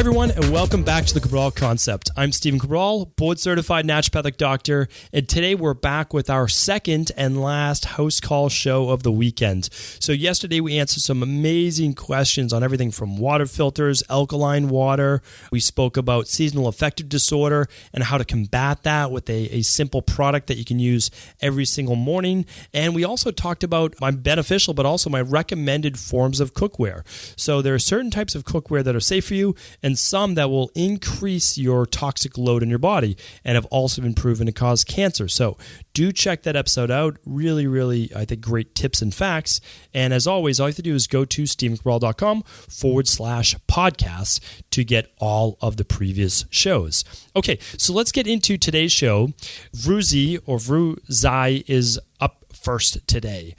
Hi everyone, and welcome back to the Cabral Concept. I'm Stephen Cabral, board-certified naturopathic doctor, and today we're back with our second and last HouseCall show of the weekend. So yesterday we answered some amazing questions on everything from water filters, alkaline water. We spoke about seasonal affective disorder and how to combat that with a simple product that you can use every single morning. And we also talked about my beneficial, but also my recommended forms of cookware. So there are certain types of cookware that are safe for you, and some that will increase your toxic load in your body and have also been proven to cause cancer. So do check that episode out. Really, I think, great tips and facts. And as always, all you have to do is go to stephencabral.com/podcasts to get all of the previous shows. Okay, so let's get into today's show. Vruh Zhy is up first today.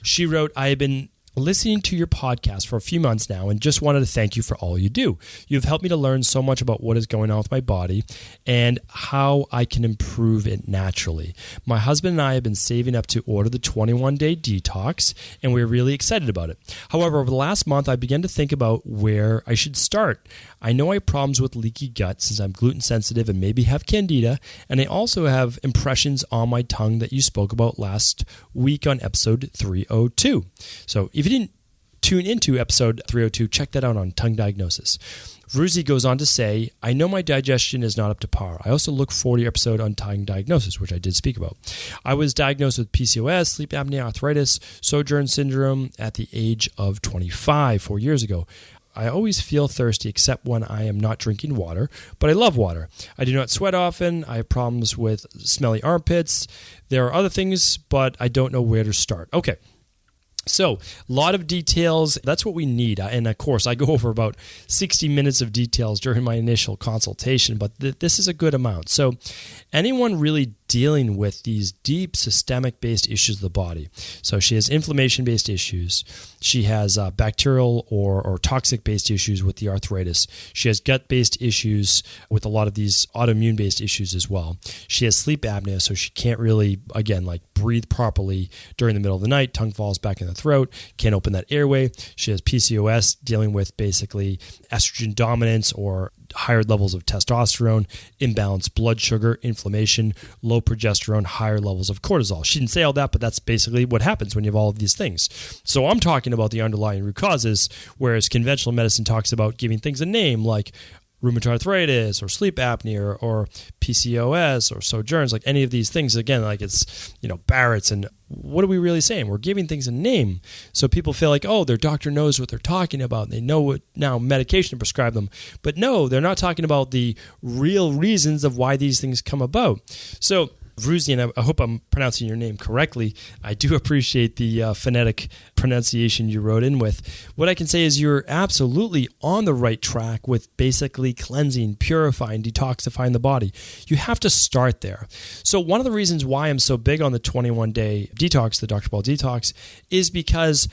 She wrote, I have been listening to your podcast for a few months now and just wanted to thank you for all you do. You've helped me to learn so much about what is going on with my body and how I can improve it naturally. My husband and I have been saving up to order the 21-day detox, and we're really excited about it. However, over the last month, I began to think about where I should start. I know I have problems with leaky gut since I'm gluten sensitive and maybe have candida, and I also have impressions on my tongue that you spoke about last week on episode 302. So if you didn't tune into episode 302, check that out on tongue diagnosis. Vruh Zhy goes on to say, I know my digestion is not up to par. I also look forward to your episode on tongue diagnosis, which I did speak about. I was diagnosed with PCOS, sleep apnea, arthritis, sjogren syndrome at the age of 25, 4 years ago. I always feel thirsty except when I am not drinking water, but I love water. I do not sweat often. I have problems with smelly armpits. There are other things, but I don't know where to start. Okay. So, a lot of details. That's what we need. And of course, I go over about 60 minutes of details during my initial consultation, but this is a good amount. So, anyone really dealing with these deep systemic-based issues of the body. So she has inflammation-based issues. She has bacterial or toxic-based issues with the arthritis. She has gut-based issues with a lot of these autoimmune-based issues as well. She has sleep apnea, so she can't really, again, like breathe properly during the middle of the night. Tongue falls back in the throat. Can't open that airway. She has PCOS, dealing with basically estrogen dominance or higher levels of testosterone, imbalanced blood sugar, inflammation, low progesterone, higher levels of cortisol. She didn't say all that, but that's basically what happens when you have all of these things. So I'm talking about the underlying root causes, whereas conventional medicine talks about giving things a name like rheumatoid arthritis or sleep apnea or PCOS or Sjogren's, like any of these things. Again, like it's, Barrett's, and what are we really saying? We're giving things a name. So people feel like, oh, their doctor knows what they're talking about. And they know what now medication to prescribe them. But no, they're not talking about the real reasons of why these things come about. So Vruh Zhy, and I hope I'm pronouncing your name correctly. I do appreciate the phonetic pronunciation you wrote in with. What I can say is you're absolutely on the right track with basically cleansing, purifying, detoxifying the body. You have to start there. So one of the reasons why I'm so big on the 21-day detox, the Dr Cabral Detox, is because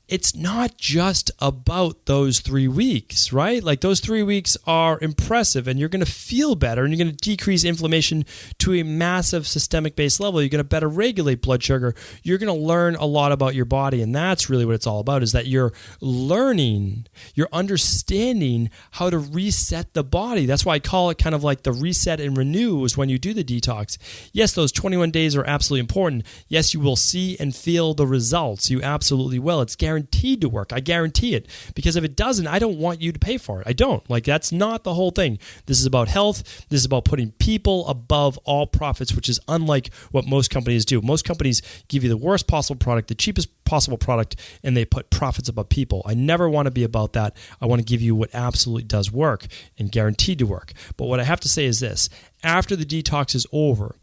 it's not just about those 3 weeks, right? Like those 3 weeks are impressive and you're going to feel better and you're going to decrease inflammation to a massive systemic based level. You're going to better regulate blood sugar. You're going to learn a lot about your body. And that's really what it's all about, is that you're learning, you're understanding how to reset the body. That's why I call it kind of like the reset and renew is when you do the detox. Yes, those 21 days are absolutely important. Yes, you will see and feel the results. You absolutely will. It's guaranteed to work. I guarantee it. Because if it doesn't, I don't want you to pay for it. I don't. Like, that's not the whole thing. This is about health. This is about putting people above all profits, which is unlike what most companies do. Most companies give you the worst possible product, the cheapest possible product, and they put profits above people. I never want to be about that. I want to give you what absolutely does work and guaranteed to work. But what I have to say is this. After the detox is over,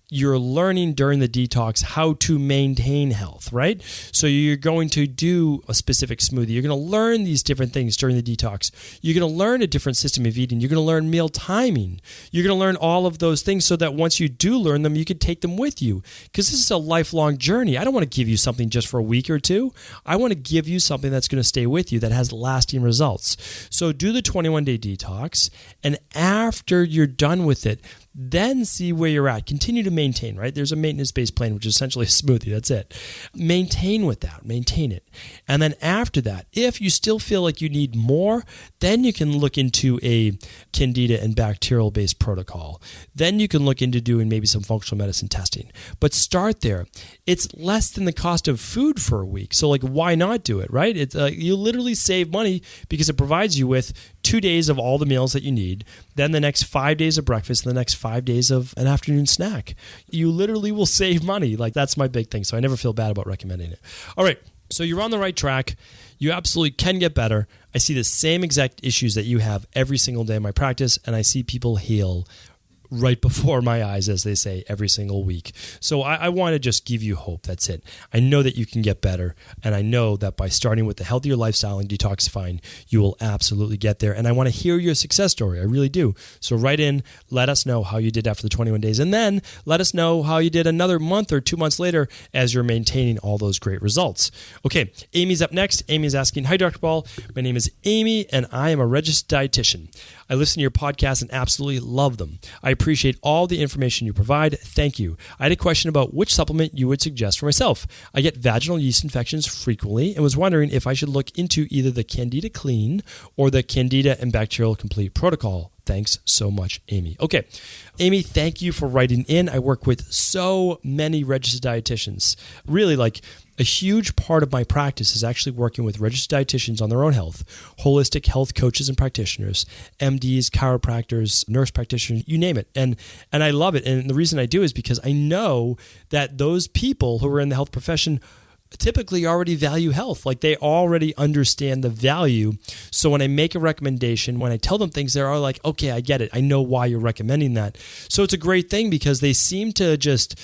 you're learning during the detox how to maintain health, right? So you're going to do a specific smoothie. You're going to learn these different things during the detox. You're going to learn a different system of eating. You're going to learn meal timing. You're going to learn all of those things so that once you do learn them, you can take them with you. Because this is a lifelong journey. I don't want to give you something just for a week or two. I want to give you something that's going to stay with you, that has lasting results. So do the 21-day detox, and after you're done with it, then see where you're at. Continue to maintain, right? There's a maintenance-based plan, which is essentially a smoothie. That's it. Maintain with that. Maintain it. And then after that, if you still feel like you need more, then you can look into a candida and bacterial-based protocol. Then you can look into doing maybe some functional medicine testing. But start there. It's less than the cost of food for a week. So why not do it, right? You literally save money because it provides you with 2 days of all the meals that you need, then the next 5 days of breakfast, and the next 5 days of an afternoon snack. You literally will save money. That's my big thing. So I never feel bad about recommending it. All right. So you're on the right track. You absolutely can get better. I see the same exact issues that you have every single day in my practice, and I see people heal right before my eyes, as they say, every single week. So I want to just give you hope. That's it. I know that you can get better, and I know that by starting with the healthier lifestyle and detoxifying, you will absolutely get there. And I want to hear your success story. I really do. So write in, let us know how you did after the 21 days, and then let us know how you did another month or 2 months later as you're maintaining all those great results. Okay, Amy's up next. Amy's asking, hi, Dr. Cabral. My name is Amy, and I am a registered dietitian. I listen to your podcast and absolutely love them. I appreciate all the information you provide. Thank you. I had a question about which supplement you would suggest for myself. I get vaginal yeast infections frequently and was wondering if I should look into either the Candida Clean or the Candida and Bacterial Complete Protocol. Thanks so much, Amy. Okay, Amy, thank you for writing in. I work with so many registered dietitians. Really, a huge part of my practice is actually working with registered dietitians on their own health, holistic health coaches and practitioners, MDs, chiropractors, nurse practitioners, you name it. And I love it. And the reason I do is because I know that those people who are in the health profession typically already value health. They already understand the value. So when I make a recommendation, when I tell them things, they're all like, okay, I get it. I know why you're recommending that. So it's a great thing because they seem to just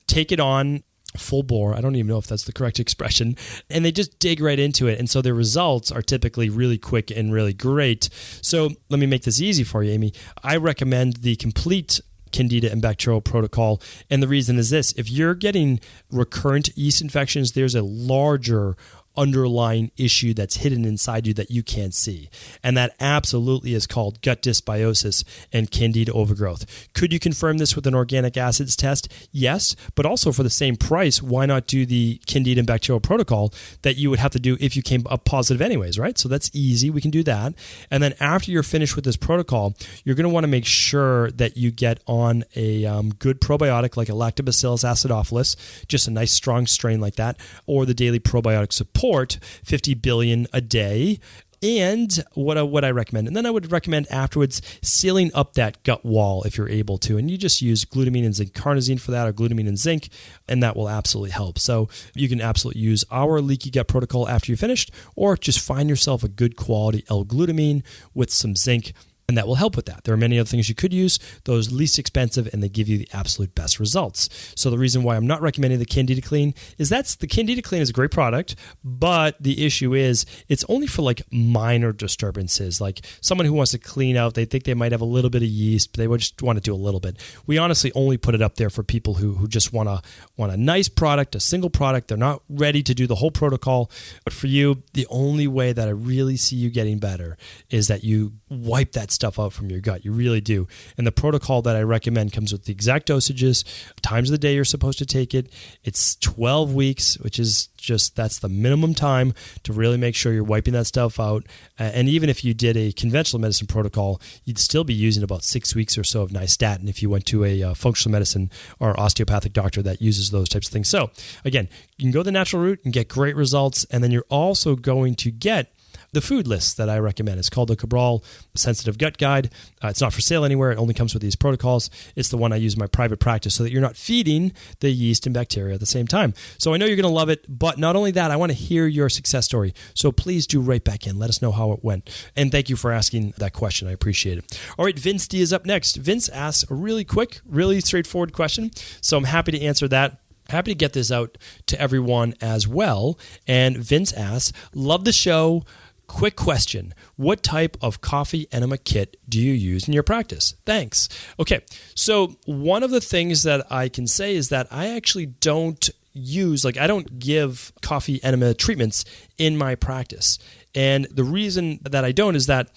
take it on full bore. I don't even know if that's the correct expression. And they just dig right into it. And so their results are typically really quick and really great. So let me make this easy for you, Amy. I recommend the complete Candida and Bacterial Protocol. And the reason is this: if you're getting recurrent yeast infections, there's a larger underlying issue that's hidden inside you that you can't see. And that absolutely is called gut dysbiosis and candida overgrowth. Could you confirm this with an organic acids test? Yes, but also for the same price, why not do the Candida and Bacterial Protocol that you would have to do if you came up positive anyways, right? So that's easy. We can do that. And then after you're finished with this protocol, you're going to want to make sure that you get on a good probiotic like a Lactobacillus acidophilus, just a nice strong strain like that, or the daily probiotic support, 50 billion a day. And what I recommend, and then I would recommend afterwards sealing up that gut wall if you're able to, and you just use glutamine and zinc carnosine for that, or glutamine and zinc, and that will absolutely help. So you can absolutely use our leaky gut protocol after you're finished, or just find yourself a good quality L-glutamine with some zinc, and that will help with that. There are many other things you could use. Those least expensive, and they give you the absolute best results. So the reason why I'm not recommending the Candida Clean is the Candida Clean is a great product, but the issue is it's only for minor disturbances. Like someone who wants to clean out, they think they might have a little bit of yeast, but they would just want to do a little bit. We honestly only put it up there for people who just want a nice product, a single product. They're not ready to do the whole protocol. But for you, the only way that I really see you getting better is that you wipe that stuff out from your gut. You really do. And the protocol that I recommend comes with the exact dosages, times of the day you're supposed to take it. It's 12 weeks, which is that's the minimum time to really make sure you're wiping that stuff out. And even if you did a conventional medicine protocol, you'd still be using about 6 weeks or so of nystatin if you went to a functional medicine or osteopathic doctor that uses those types of things. So again, you can go the natural route and get great results. And then you're also going to get the food list that I recommend. It's called the Cabral Sensitive Gut Guide. It's not for sale anywhere. It only comes with these protocols. It's the one I use in my private practice so that you're not feeding the yeast and bacteria at the same time. So I know you're going to love it, but not only that, I want to hear your success story. So please do write back in. Let us know how it went. And thank you for asking that question. I appreciate it. All right, Vince D is up next. Vince asks a really quick, really straightforward question. So I'm happy to answer that. Happy to get this out to everyone as well. And Vince asks, love the show. Quick question. What type of coffee enema kit do you use in your practice? Thanks. Okay. So one of the things that I can say is that I actually don't use, I don't give coffee enema treatments in my practice. And the reason that I don't is that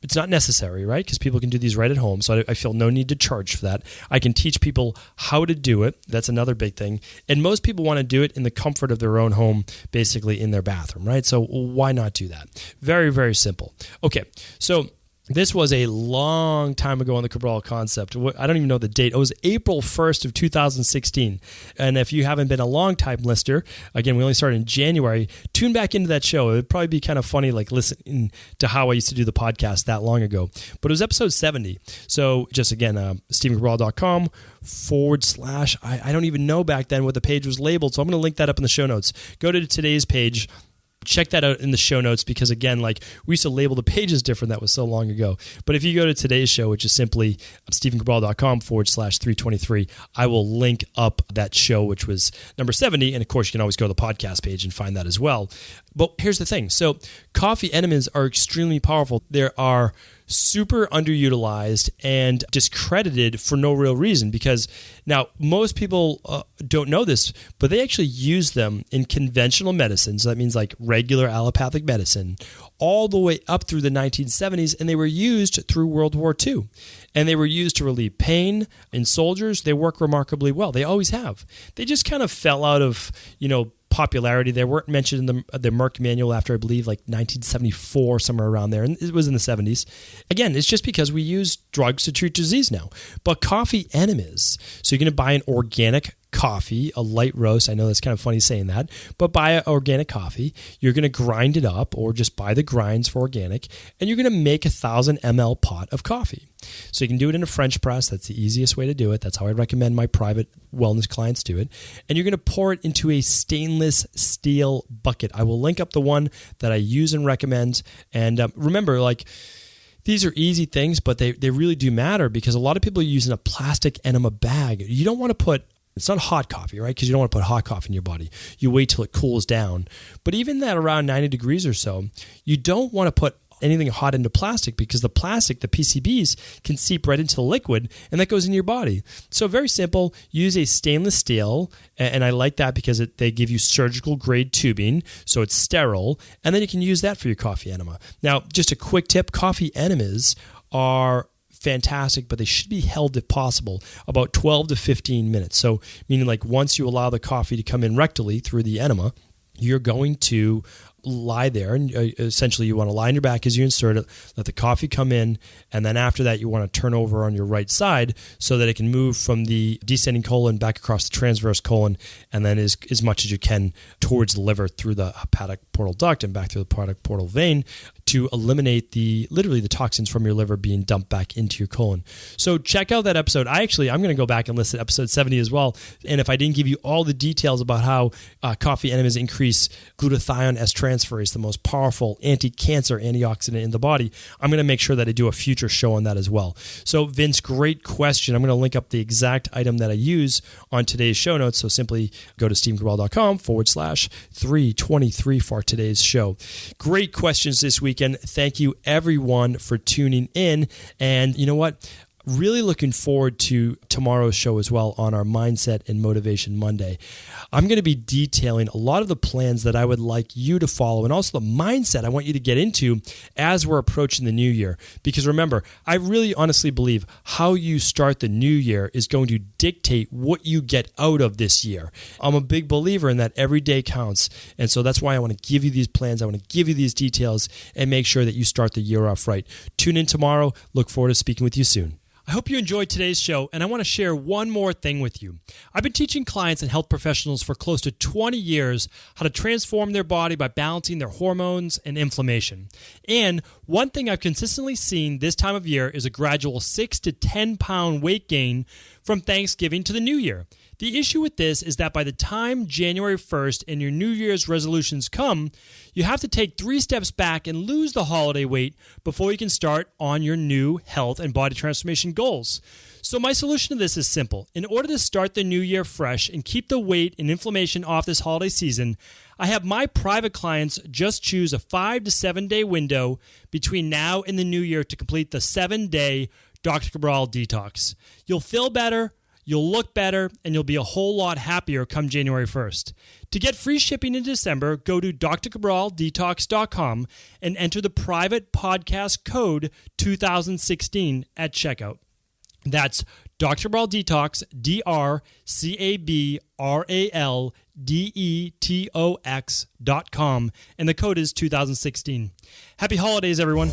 It's not necessary, right? Because people can do these right at home. So I feel no need to charge for that. I can teach people how to do it. That's another big thing. And most people want to do it in the comfort of their own home, basically in their bathroom, right? So why not do that? Very, very simple. Okay, so this was a long time ago on the Cabral concept. I don't even know the date. It was April 1st of 2016. And if you haven't been a long-time listener, again, we only started in January, tune back into that show. It would probably be kind of funny, like listening to how I used to do the podcast that long ago. But it was episode 70. So just again, stephencabral.com / I don't even know back then what the page was labeled. So I'm going to link that up in the show notes. Go to today's page. Check that out in the show notes because, again, like we used to label the pages different. That was so long ago. But if you go to today's show, which is simply stephencabral.com / 323, I will link up that show, which was number 70. And, of course, you can always go to the podcast page and find that as well. But here's the thing. So coffee enemas are extremely powerful. There are super underutilized and discredited for no real reason because now most people don't know this, but they actually use them in conventional medicine. So that means like regular allopathic medicine all the way up through the 1970s, and they were used through World War II. And they were used to relieve pain in soldiers. They work remarkably well. They always have. They just kind of fell out of, popularity. They weren't mentioned in the Merck manual after, I believe, like 1974, somewhere around there. And it was in the 70s. Again, it's just because we use drugs to treat disease now. But coffee enemas. So you're going to buy an organic coffee, a light roast. I know that's kind of funny saying that, but buy an organic coffee. You're going to grind it up or just buy the grinds for organic, and you're going to make 1,000 ml pot of coffee. So you can do it in a French press. That's the easiest way to do it. That's how I recommend my private wellness clients do it. And you're going to pour it into a stainless steel bucket. I will link up the one that I use and recommend. And remember, like, these are easy things, but they really do matter because a lot of people are using a plastic enema bag. You don't want to put It's not hot coffee, right? Because you don't want to put hot coffee in your body. You wait till it cools down. But even at around 90 degrees or so, you don't want to put anything hot into plastic because the plastic, the PCBs, can seep right into the liquid, and that goes in your body. So very simple. Use a stainless steel, and I like that because they give you surgical grade tubing, so it's sterile, and then you can use that for your coffee enema. Now, just a quick tip, coffee enemas are fantastic, but they should be held, if possible, about 12 to 15 minutes. So meaning like once you allow the coffee to come in rectally through the enema, you're going to lie there, and essentially you want to lie on your back as you insert it, let the coffee come in, and then after that you want to turn over on your right side so that it can move from the descending colon back across the transverse colon, and then as much as you can towards the liver through the hepatic portal duct and back through the hepatic portal vein to eliminate literally the toxins from your liver being dumped back into your colon. So check out that episode. I'm going to go back and listen to episode 70 as well. And if I didn't give you all the details about how coffee enemas increase glutathione S-transferase, the most powerful anti-cancer antioxidant in the body, I'm going to make sure that I do a future show on that as well. So Vince, great question. I'm going to link up the exact item that I use on today's show notes. So simply go to stephencabral.com/323 for today's show. Great questions this week. And thank you everyone for tuning in. And you know what? Really looking forward to tomorrow's show as well on our Mindset and Motivation Monday. I'm going to be detailing a lot of the plans that I would like you to follow and also the mindset I want you to get into as we're approaching the new year. Because remember, I really honestly believe how you start the new year is going to dictate what you get out of this year. I'm a big believer in that every day counts. And so that's why I want to give you these plans. I want to give you these details and make sure that you start the year off right. Tune in tomorrow. Look forward to speaking with you soon. I hope you enjoyed today's show, and I want to share one more thing with you. I've been teaching clients and health professionals for close to 20 years how to transform their body by balancing their hormones and inflammation. And one thing I've consistently seen this time of year is a gradual 6 to 10 pound weight gain from Thanksgiving to the new year. The issue with this is that by the time January 1st and your New Year's resolutions come, you have to take 3 steps back and lose the holiday weight before you can start on your new health and body transformation goals. So my solution to this is simple. In order to start the new year fresh and keep the weight and inflammation off this holiday season, I have my private clients just choose a 5 to 7 day window between now and the new year to complete the 7-day Dr. Cabral Detox. You'll feel better. You'll look better, and you'll be a whole lot happier come January 1st. To get free shipping in December, go to drcabraldetox.com and enter the private podcast code 2016 at checkout. That's Dr. Cabral Detox, DrCabraldetox.com, and the code is 2016. Happy holidays, everyone.